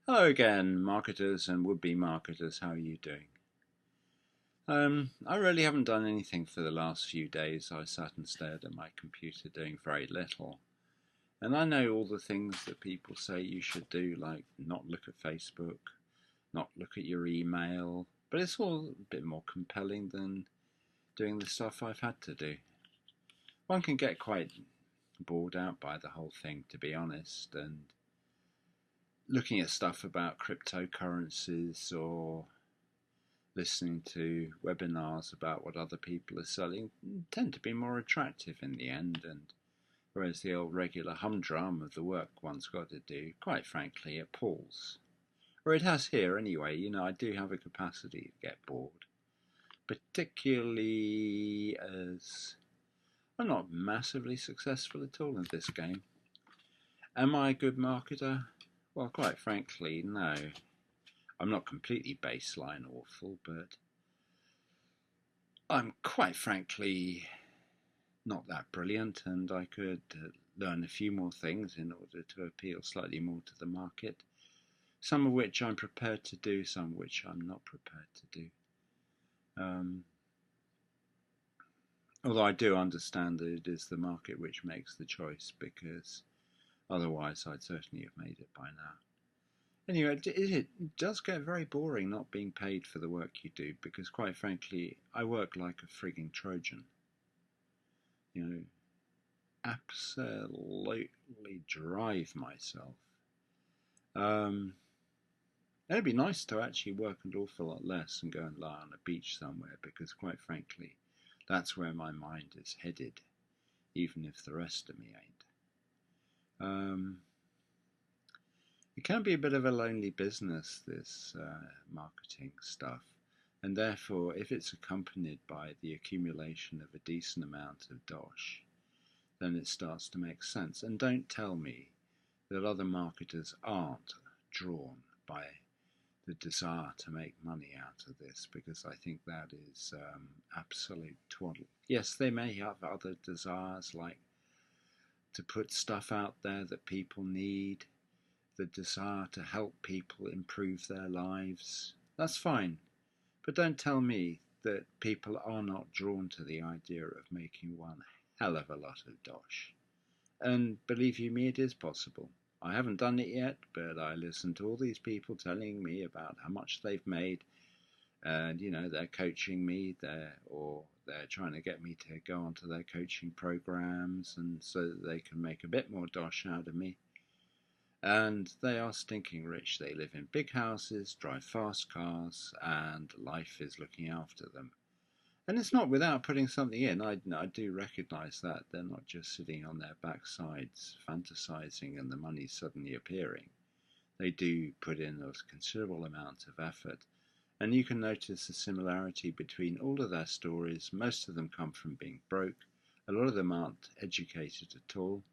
Hello again, marketers and would-be marketers. How are you doing? I really haven't done anything for the last few days. I sat and stared at my computer doing very little. And I know all the things that people say you should do, like not look at Facebook, not look at your email, but it's all a bit more compelling than doing the stuff I've had to do. One can get quite bored out by the whole thing, to be honest, and looking at stuff about cryptocurrencies or listening to webinars about what other people are selling tend to be more attractive in the end. And whereas the old regular humdrum of the work one's got to do, quite frankly, it palls. Or it has here anyway. I do have a capacity to get bored, particularly as I'm not massively successful at all in this game. Am I a good marketer? Well, quite frankly, no. I'm not completely baseline awful, but I'm quite frankly not that brilliant, and I could learn a few more things in order to appeal slightly more to the market. Some of which I'm prepared to do, some which I'm not prepared to do. Um, Although I do understand that it is the market which makes the choice, because otherwise I'd certainly have made it by now. Anyway, it does get very boring not being paid for the work you do, because quite frankly, I work like a frigging Trojan. You know, absolutely drive myself. Um, It'd be nice to actually work an awful lot less and go and lie on a beach somewhere, because quite frankly, that's where my mind is headed, even if the rest of me ain't. It can be a bit of a lonely business, this marketing stuff, and therefore, if it's accompanied by the accumulation of a decent amount of dosh, then it starts to make sense. And don't tell me that other marketers aren't drawn by the desire to make money out of this, because I think that is absolute twaddle. Yes, they may have other desires, like to put stuff out there that people need, the desire to help people improve their lives. That's fine. But don't tell me that people are not drawn to the idea of making one hell of a lot of dosh. And believe you me, it is possible. I haven't done it yet, but I listen to all these people telling me about how much they've made, and they're coaching me, they're trying to get me to go onto their coaching programs, and so that they can make a bit more dosh out of me. And they are stinking rich. They live in big houses, drive fast cars, and life is looking after them. And it's not without putting something in. I do recognise that. They're not just sitting on their backsides fantasizing and the money suddenly appearing. They do put in a considerable amount of effort. And you can notice the similarity between all of their stories. Most of them come from being broke. A lot of them aren't educated at all.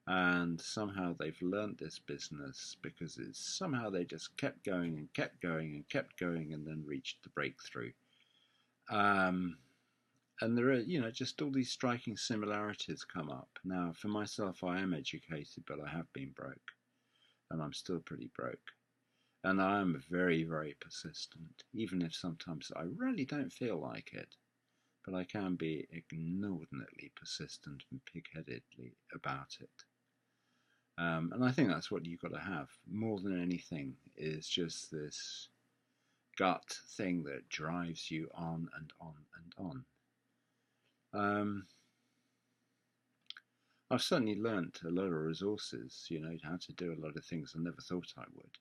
And somehow they've learnt this business because it's somehow they just kept going and kept going and kept going and then reached the breakthrough. Um, and there are, just all these striking similarities come up. Now, for myself, I am educated, but I have been broke, and I'm still pretty broke. And I am very, very persistent, even if sometimes I really don't feel like it. But I can be inordinately persistent and pig-headedly about it. And I think that's what you've got to have more than anything, is just this gut thing that drives you on and on and on. I've certainly learnt a lot of resources, how to do a lot of things I never thought I would.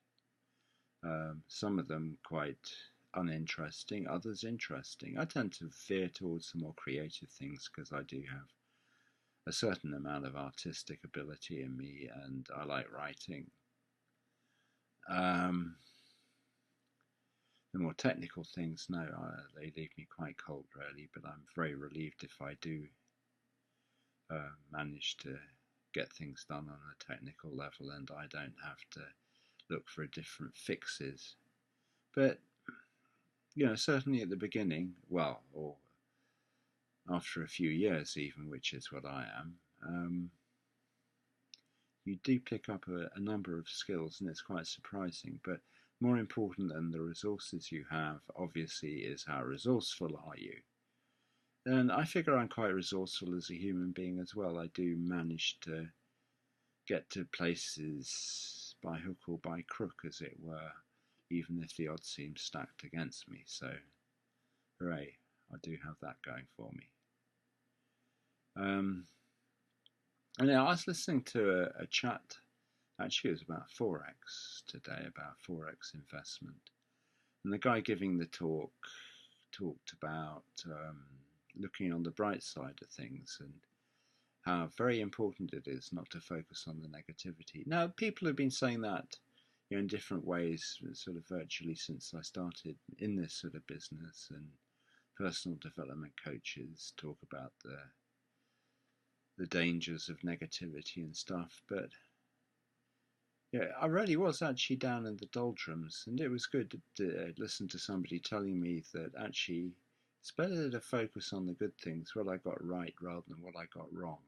Some of them quite uninteresting, others interesting. I tend to veer towards the more creative things because I do have a certain amount of artistic ability in me, and I like writing. Um, the more technical things, no, they leave me quite cold, really, but I'm very relieved if I do manage to get things done on a technical level and I don't have to look for different fixes. But, certainly at the beginning, well, or after a few years even, which is what I am, you do pick up a number of skills, and it's quite surprising. But more important than the resources you have, obviously, is how resourceful are you. And I figure I'm quite resourceful as a human being as well. I do manage to get to places by hook or by crook, as it were, even if the odds seem stacked against me. So, hooray, I do have that going for me. And yeah, I was listening to a chat, actually it was about Forex today, about Forex investment. And the guy giving the talk talked about looking on the bright side of things and how very important it is not to focus on the negativity. Now, people have been saying that, you know, in different ways, sort of virtually since I started in this sort of business, and personal development coaches talk about the dangers of negativity and stuff. But yeah, I really was actually down in the doldrums, and it was good to listen to somebody telling me that actually it's better to focus on the good things, what I got right, rather than what I got wrong.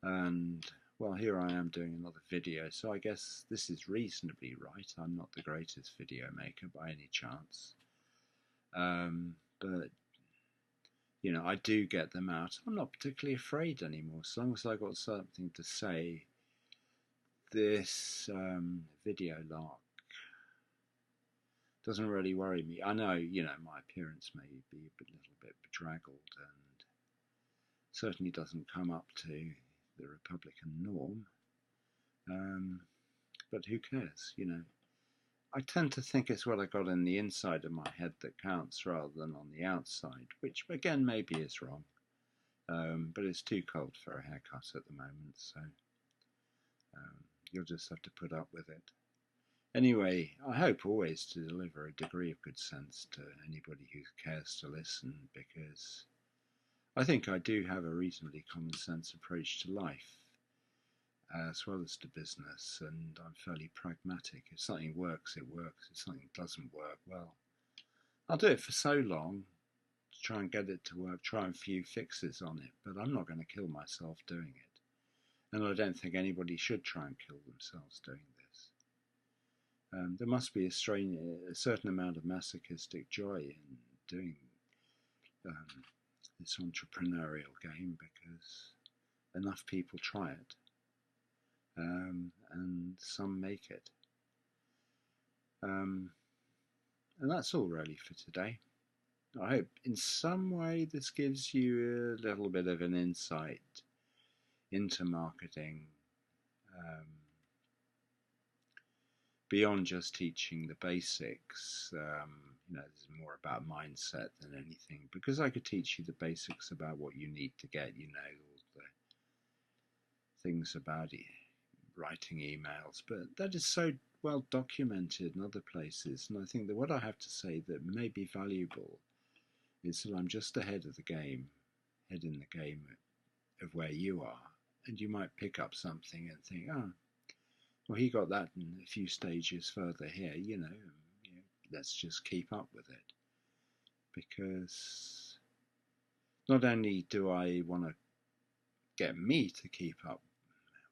And well, here I am doing another video, so I guess this is reasonably right. I'm not the greatest video maker by any chance, but you know, I do get them out. I'm not particularly afraid anymore, as long as I got something to say. This video lark doesn't really worry me. I know, you know, my appearance may be a little bit bedraggled and certainly doesn't come up to the Republican norm, but who cares, you know. I tend to think it's what I got in the inside of my head that counts rather than on the outside, which again maybe is wrong, but it's too cold for a haircut at the moment, so you'll just have to put up with it. Anyway, I hope always to deliver a degree of good sense to anybody who cares to listen, because I think I do have a reasonably common sense approach to life, as well as to business, and I'm fairly pragmatic. If something works, it works. If something doesn't work, well, I'll do it for so long to try and get it to work, try a few fixes on it, but I'm not going to kill myself doing it. And I don't think anybody should try and kill themselves doing this. There must be a certain amount of masochistic joy in doing this entrepreneurial game, because enough people try it, and some make it. And that's all really for today. I hope in some way this gives you a little bit of an insight into marketing, beyond just teaching the basics. You know, this is more about mindset than anything, because I could teach you the basics about what you need to get, you know, all the things about writing emails, but that is so well documented in other places. And I think that what I have to say that may be valuable is that I'm just ahead of the game, head in the game of where you are, and you might pick up something and think, oh, well, he got that in a few stages further here, you know, let's just keep up with it. Because not only do I want to get me to keep up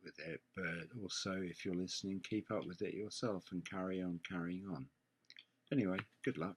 with it, but also, if you're listening, keep up with it yourself and carry on carrying on. Anyway, good luck.